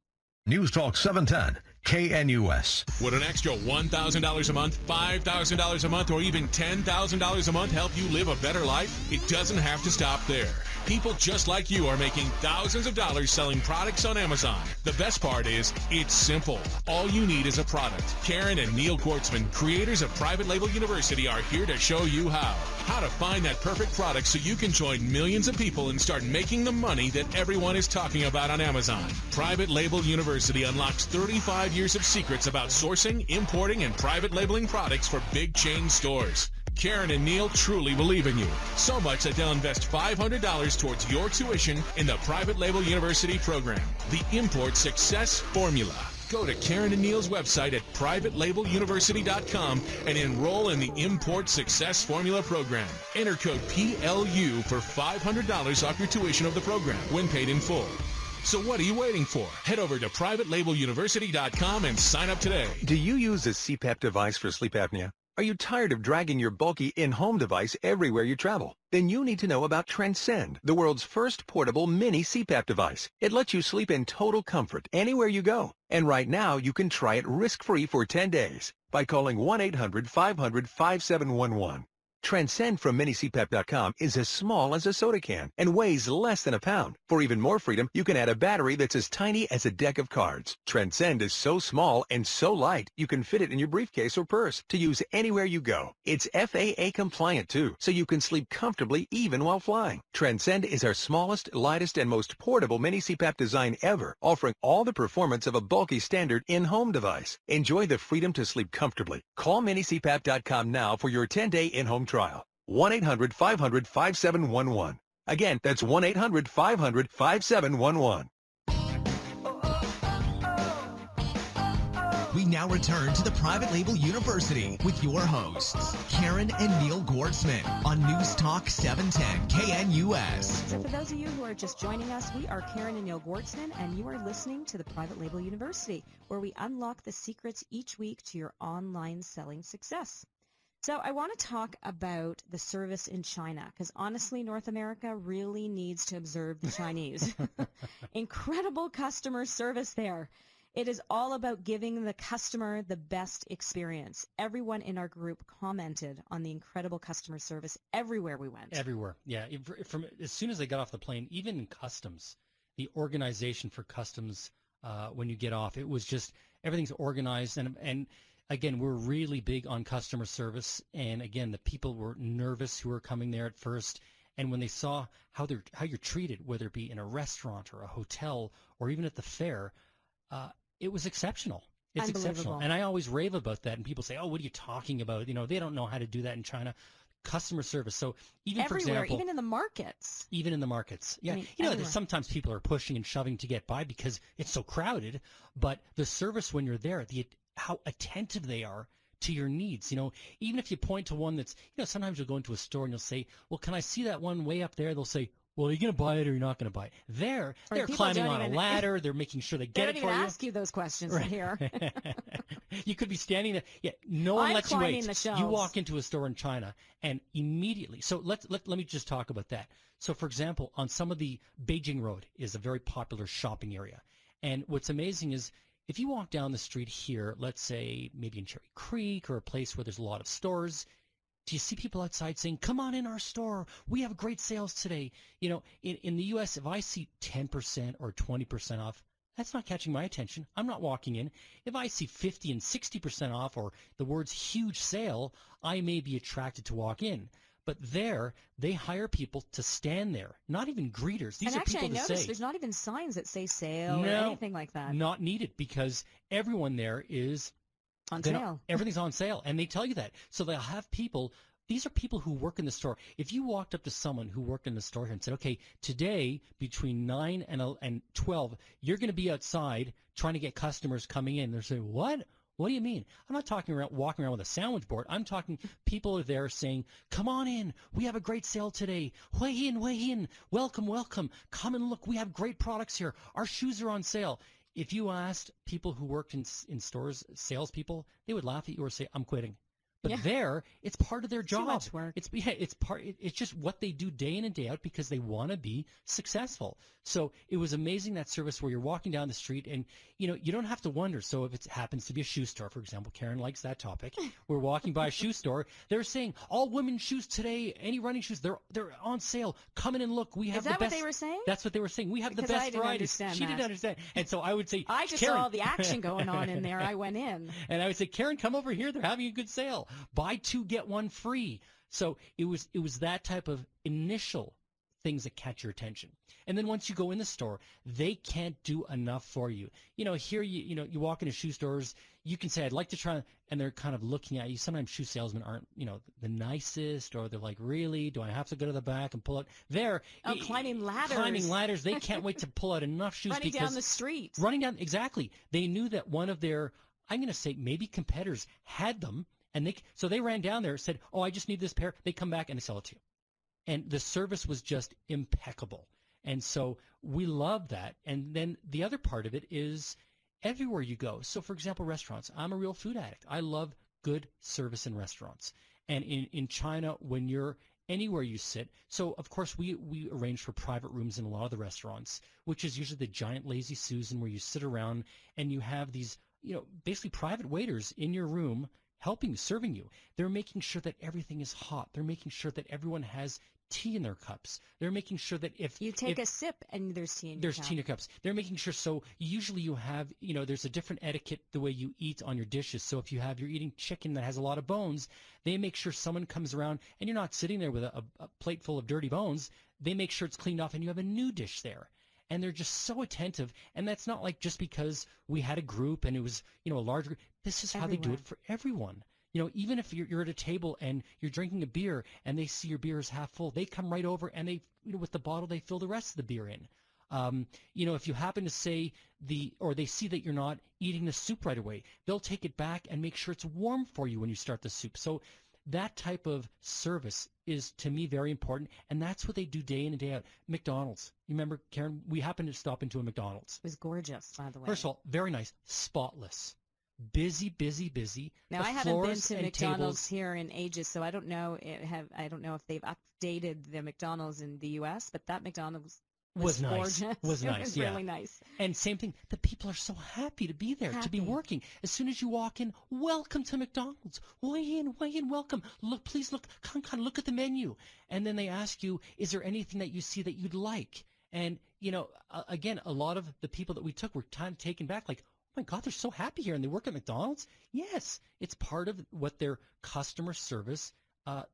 News Talk 710, KNUS. Would an extra $1,000 a month, $5,000 a month, or even $10,000 a month help you live a better life? It doesn't have to stop there. People just like you are making thousands of dollars selling products on Amazon. The best part is, it's simple. All you need is a product. Karen and Neil Gortzman, creators of Private Label University, are here to show you how. How to find that perfect product so you can join millions of people and start making the money that everyone is talking about on Amazon. Private Label University unlocks 35 years of secrets about sourcing, importing, and private labeling products for big chain stores. Karen and Neil truly believe in you, so much that they'll invest $500 towards your tuition in the Private Label University program, the Import Success Formula. Go to Karen and Neil's website at privatelabeluniversity.com and enroll in the Import Success Formula program. Enter code PLU for $500 off your tuition of the program when paid in full. So what are you waiting for? Head over to privatelabeluniversity.com and sign up today. Do you use a CPAP device for sleep apnea? Are you tired of dragging your bulky in-home device everywhere you travel? Then you need to know about Transcend, the world's first portable mini CPAP device. It lets you sleep in total comfort anywhere you go. And right now, you can try it risk-free for 10 days by calling 1-800-500-5711. Transcend from minicpap.com is as small as a soda can and weighs less than a pound. For even more freedom, you can add a battery that's as tiny as a deck of cards. Transcend is so small and so light, you can fit it in your briefcase or purse to use anywhere you go. It's FAA compliant too, so you can sleep comfortably even while flying. Transcend is our smallest, lightest, and most portable mini CPAP design ever, offering all the performance of a bulky standard in-home device. Enjoy the freedom to sleep comfortably. Call minicpap.com now for your 10-day in-home trial. 1-800-500-5711. Again, that's 1-800-500-5711. We now return to the Private Label University with your hosts, Karen and Neil Gortzman on News Talk 710 KNUS. So for those of you who are just joining us, we are Karen and Neil Gortzman, and you are listening to the Private Label University, where we unlock the secrets each week to your online selling success. So I want to talk about the service in China, because honestly, North America really needs to observe the Chinese. Incredible customer service there. It is all about giving the customer the best experience. Everyone in our group commented on the incredible customer service everywhere we went. Everywhere, yeah. From as soon as they got off the plane, even in customs, the organization for customs when you get off, it was just everything's organized and again, we're really big on customer service, and again, the people were nervous who were coming there at first, and when they saw how you're treated, whether it be in a restaurant or a hotel or even at the fair, it was exceptional. It's exceptional, and I always rave about that. And people say, "Oh, what are you talking about? You know, they don't know how to do that in China." Customer service. So even everywhere, for example, even in the markets. Even in the markets, yeah. I mean, you know, there's sometimes people are pushing and shoving to get by because it's so crowded. But the service when you're there, how attentive they are to your needs. You know, even if you point to one that's, you know, sometimes you'll go into a store and you'll say, well, can I see that one way up there? They'll say, well, are you going to buy it or you're not going to buy it? They're climbing on a ladder. They're making sure they get it for you. They don't even ask you those questions in here. You could be standing there. Yeah, no one lets you wait. You walk into a store in China and immediately. So let me just talk about that. So, for example, on some of the Beijing Road is a very popular shopping area. And what's amazing is if you walk down the street here, let's say maybe in Cherry Creek or a place where there's a lot of stores, do you see people outside saying, come on in our store, we have great sales today? You know, in the U.S., if I see 10% or 20% off, That's not catching my attention. I'm not walking in. If I see 50 and 60% off or the words huge sale, I may be attracted to walk in. But there, they hire people to stand there, not even greeters. These and are actually, people I to noticed say. there's not even signs that say sale or No, anything like that. Not needed, because everyone there is On sale. Everything's on sale, and they tell you that. So they'll have people. These are people who work in the store. If you walked up to someone who worked in the store here and said, okay, today between 9 and 12, you're going to be outside trying to get customers coming in. They're saying, what? What do you mean? I'm not talking about walking around with a sandwich board. I'm talking people are there saying, come on in. We have a great sale today. Way in. Welcome, welcome. Come and look. We have great products here. Our shoes are on sale. If you asked people who worked in stores, salespeople, they would laugh at you or say, I'm quitting. But there, it's part of their job. Too much work. It's just what they do day in and day out because they want to be successful. So it was amazing, that service where you're walking down the street and, you don't have to wonder. So if it happens to be a shoe store, for example, Karen likes that topic. We're walking by a shoe store. They're saying all women's shoes today, any running shoes, they're on sale. Come in and look. We have the best. Is that what they were saying? That's what they were saying. We have the Because best I didn't varieties. understand She that. didn't understand. And so I would say, I just Karen. saw the action going on in there. I went in. And I would say, Karen, come over here. They're having a good sale. Buy two, get one free. So it was that type of initial things that catch your attention. And then once you go in the store, they can't do enough for you. Here you walk into shoe stores, you can say, I'd like to try, and they're kind of looking at you. Sometimes shoe salesmen aren't, the nicest, or they're like, really? Do I have to go to the back and pull out? Climbing ladders. Climbing ladders. They can't wait to pull out enough shoes. Running down the street. Running down, exactly. They knew that one of their, I'm going to say maybe competitors had them, and so they ran down there, said, oh, I just need this pair. They come back and they sell it to you. And the service was just impeccable. And so we love that. And then the other part of it is everywhere you go. So, for example, restaurants. I'm a real food addict. I love good service in restaurants. And in China, when you're anywhere you sit, so, of course, we arrange for private rooms in a lot of the restaurants, which is usually the giant Lazy Susan where you sit around and you have these, basically private waiters in your room helping, serving you. They're making sure that everything is hot. They're making sure that everyone has tea in their cups. They're making sure that if you take a sip and there's tea in your there's cup. tea in your cups. They're making sure. So usually you have, there's a different etiquette the way you eat on your dishes. So if you're eating chicken that has a lot of bones, they make sure someone comes around and you're not sitting there with a plate full of dirty bones. They make sure it's cleaned off and you have a new dish there. And they're just so attentive. And that's not like just because we had a group and it was, a large group. This is how they do it for everyone. Even if you're at a table and you're drinking a beer and they see your beer is half full, they come right over and they, with the bottle, they fill the rest of the beer in. If you happen to say or they see that you're not eating the soup right away, they'll take it back and make sure it's warm for you when you start the soup. So that type of service is, to me, very important, and that's what they do day in and day out. McDonald's. You remember, Karen, we happened to stop into a McDonald's. It was gorgeous, by the way. First of all, very nice, spotless. Busy. Now, I haven't been to McDonald's here in ages, so I don't know if they've updated the McDonald's in the U.S., but that McDonald's was nice. Gorgeous. Was nice. It was yeah. really nice. And same thing. The people are so happy to be there, to be working. As soon as you walk in, welcome to McDonald's. Way in, welcome. Look, please look. Come, look at the menu. And then they ask you, is there anything that you see that you'd like? And again, a lot of the people that we took were kind of taken back, like, oh my God, they're so happy here and they work at McDonald's? Yes, it's part of what their customer service,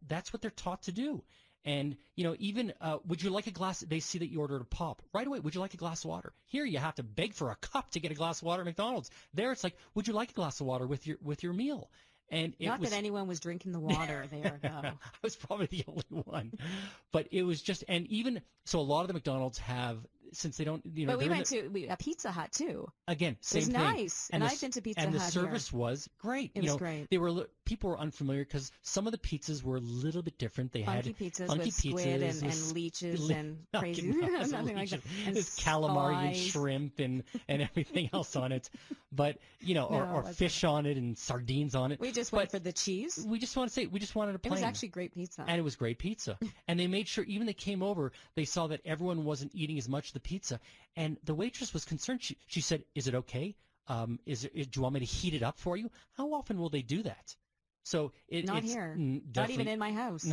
that's what they're taught to do. And, even, would you like a glass? They see that you ordered a pop. Right away, would you like a glass of water? Here, you have to beg for a cup to get a glass of water at McDonald's. There, it's like, would you like a glass of water with your meal? And Not that anyone was drinking the water there, though. I was probably the only one. But it was just, and even, so a lot of the McDonald's have, since they don't, But we went to a Pizza Hut, too. Again, same thing. It was nice. And I've been to Pizza Hut. And the service was great. It was great. People were unfamiliar because some of the pizzas were a little bit different. They funky had pizzas funky with squid and leeches and crazy, nothing like that. And there's calamari and shrimp and everything else on it. But, or fish on it and sardines on it. We just went for the cheese. We just wanted a plain. It was actually great pizza. And it was great pizza. And they made sure, even they came over, they saw that everyone wasn't eating as much of the pizza. And the waitress was concerned. She said, is it okay? Do you want me to heat it up for you? How often will they do that? So not here. Not even in my house.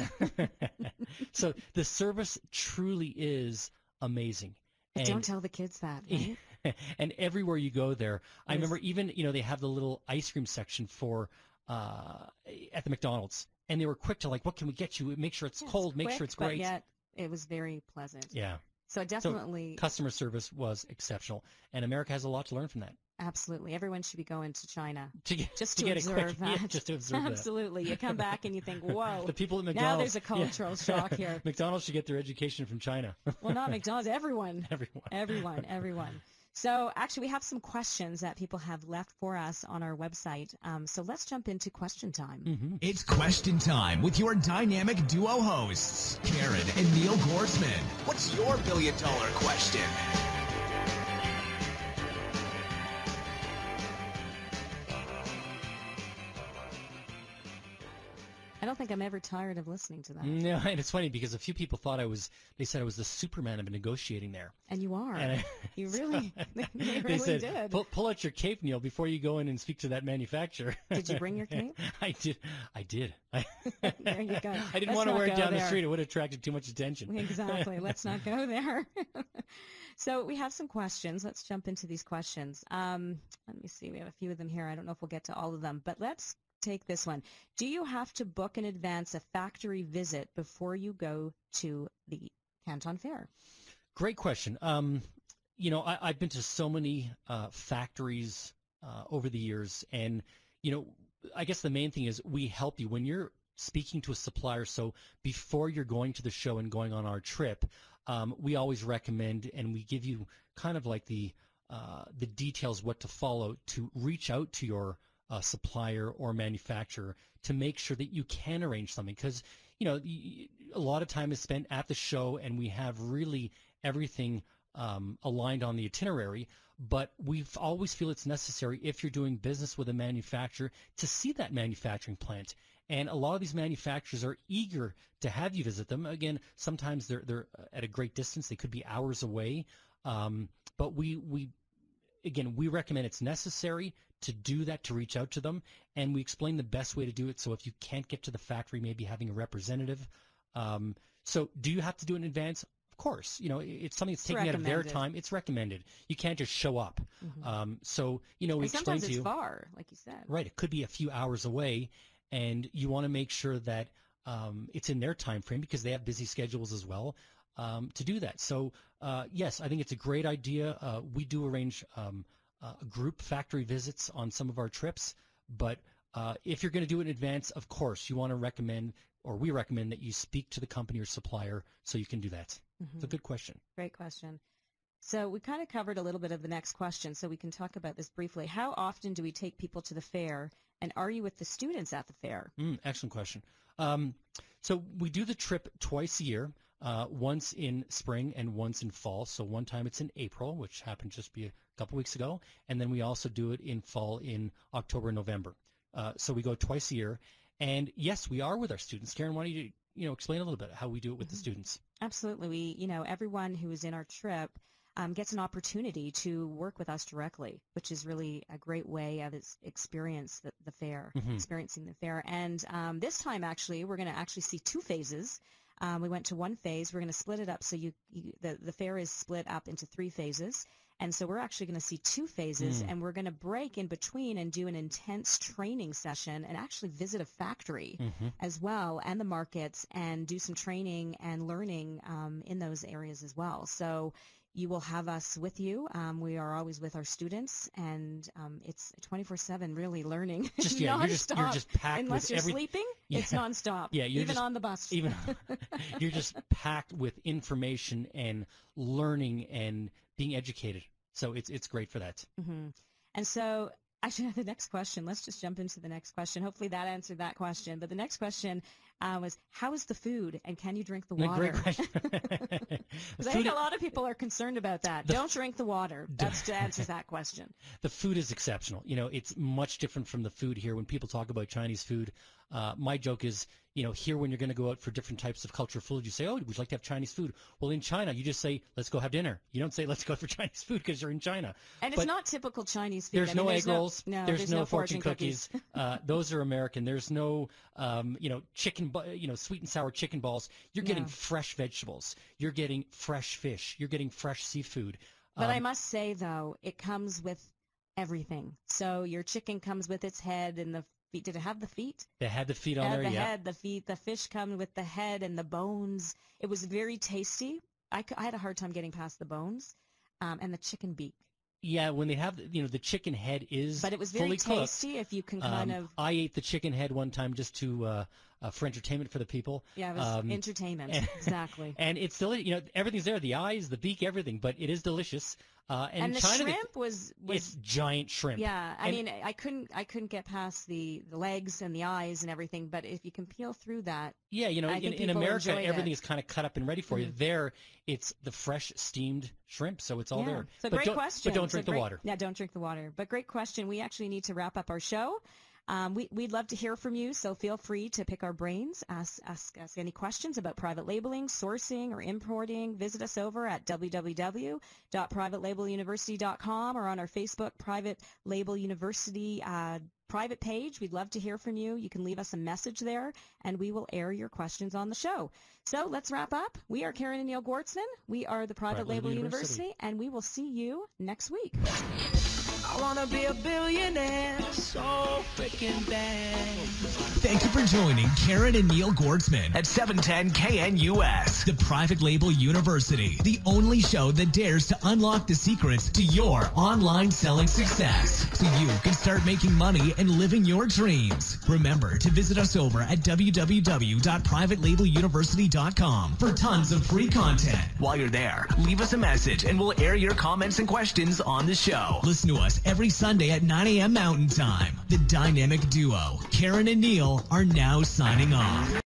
So the service truly is amazing. And don't tell the kids that, right? And everywhere you go there, I remember even, they have the little ice cream section for at the McDonald's, and they were quick to like, what can we get you? Make sure it's cold, make sure it's great. But yet it was very pleasant. Yeah. So definitely. So customer service was exceptional, and America has a lot to learn from that. Absolutely. Everyone should be going to China just to observe that. Yeah, just to observe Absolutely. You come back and you think, whoa. The people at McDonald's. Now there's a cultural shock here. McDonald's should get their education from China. Well, not McDonald's. Everyone. Everyone. So actually, we have some questions that people have left for us on our website. So let's jump into question time. Mm-hmm. It's question time with your dynamic duo hosts, Karen and Neil Gorsman. What's your $1 billion question? I don't think I'm ever tired of listening to that. No, and it's funny because a few people thought they said I was the Superman of negotiating there. And you are. You really, they really said, did. Pull out your cape, Neil, before you go in and speak to that manufacturer. Did you bring your cape? I did. There you go. I didn't want to wear it down the street. It would have attracted too much attention. Exactly. Let's not go there. So we have some questions. Let's jump into these questions. Let me see. We have a few of them here. I don't know if we'll get to all of them, but let's take this one. Do you have to book in advance a factory visit before you go to the Canton Fair? Great question. I've been to so many factories over the years, and I guess the main thing is we help you when you're speaking to a supplier. So before you're going to the show and going on our trip, we always recommend, and we give you kind of like the details what to follow to reach out to your supplier or manufacturer to make sure that you can arrange something, because a lot of time is spent at the show and we have really everything aligned on the itinerary, but we always feel it's necessary if you're doing business with a manufacturer to see that manufacturing plant. And a lot of these manufacturers are eager to have you visit them. Again, sometimes they're at a great distance. They could be hours away, but we recommend it's necessary to do that, to reach out to them, and we explain the best way to do it. So if you can't get to the factory, maybe having a representative. So do you have to do it in advance? Of course. It's something that's taking out of their time. It's recommended. You can't just show up. Mm-hmm. We explain to you. Sometimes it's far, like you said. Right. It could be a few hours away, and you want to make sure that it's in their time frame because they have busy schedules as well to do that. So, yes, I think it's a great idea. We do arrange group factory visits on some of our trips, but if you're going to do it in advance, of course, you want to recommend, or we recommend, that you speak to the company or supplier so you can do that. Mm-hmm. It's a good question. Great question. So we kind of covered a little bit of the next question, so we can talk about this briefly. How often do we take people to the fair, and are you with the students at the fair? Excellent question. So we do the trip twice a year. Once in spring and once in fall. So one time it's in April, which happened just be a couple weeks ago, and then we also do it in fall in October and November. So we go twice a year, and yes, we are with our students. Karen, why don't you explain a little bit how we do it with the students? Absolutely. We, everyone who is in our trip gets an opportunity to work with us directly, which is really a great way of experiencing the fair. And this time, actually, we're going to actually see two phases. We went to one phase. We're going to split it up. So the fair is split up into 3 phases. And so we're actually going to see 2 phases, and we're going to break in between and do an intense training session and actually visit a factory as well, and the markets, and do some training and learning in those areas as well. So you will have us with you. We are always with our students, and it's 24/7 really learning. You're just packed unless with you're sleeping. Yeah. It's nonstop. Yeah, even on the bus. You're just packed with information and learning and being educated. So it's great for that. Mm-hmm. And so actually the next question, let's just jump into the next question. Hopefully that answered that question. But the next question was, how is the food, and can you drink the water? Great question. Because I think a lot of people are concerned about that. Don't drink the water. That's to answer that question. The food is exceptional. It's much different from the food here. When people talk about Chinese food, my joke is, here when you're going to go out for different types of cultural food, you say, oh, would you like to have Chinese food? Well, in China, you just say, let's go have dinner. You don't say, let's go for Chinese food because you're in China. And it's not typical Chinese food. There's no egg rolls. There's no fortune cookies. Those are American. There's no, chicken, sweet and sour chicken balls. You're getting fresh vegetables. You're getting fresh fish. You're getting fresh seafood. But I must say, though, it comes with everything. So your chicken comes with its head and the feet. Did it have the feet? They had the feet on there, the yeah. head, the feet. The fish come with the head and the bones. It was very tasty. I had a hard time getting past the bones and the chicken beak. Yeah, when they have, the chicken head is But it was fully very cooked. tasty if you can kind of... I ate the chicken head one time just to for entertainment for the people. Yeah, it was entertainment, exactly. And it's still, everything's there, the eyes, the beak, everything, but it is delicious. And the China, shrimp was it's giant shrimp. Yeah, I mean, I couldn't get past the legs and the eyes and everything, but if you can peel through that, yeah, in America, everything is kind of cut up and ready for you. There, it's the fresh steamed shrimp, so it's all there. So great question. But don't drink the water. Yeah, don't drink the water. But great question. We actually need to wrap up our show. We'd love to hear from you, so feel free to pick our brains, ask any questions about private labeling, sourcing, or importing. Visit us over at www.privatelabeluniversity.com or on our Facebook Private Label University private page. We'd love to hear from you. You can leave us a message there, and we will air your questions on the show. So let's wrap up. We are Karen and Neil Gortzman. We are the Private Label University, and we will see you next week. I want to be a billionaire so freaking bad. Thank you for joining Karen and Neil Gortzman at 710 KNUS, the Private Label University, the only show that dares to unlock the secrets to your online selling success so you can start making money and living your dreams. Remember to visit us over at www.privatelabeluniversity.com for tons of free content. While you're there, leave us a message and we'll air your comments and questions on the show. Listen to us every Sunday at 9 a.m. Mountain Time. The dynamic duo, Karen and Neil, are now signing off.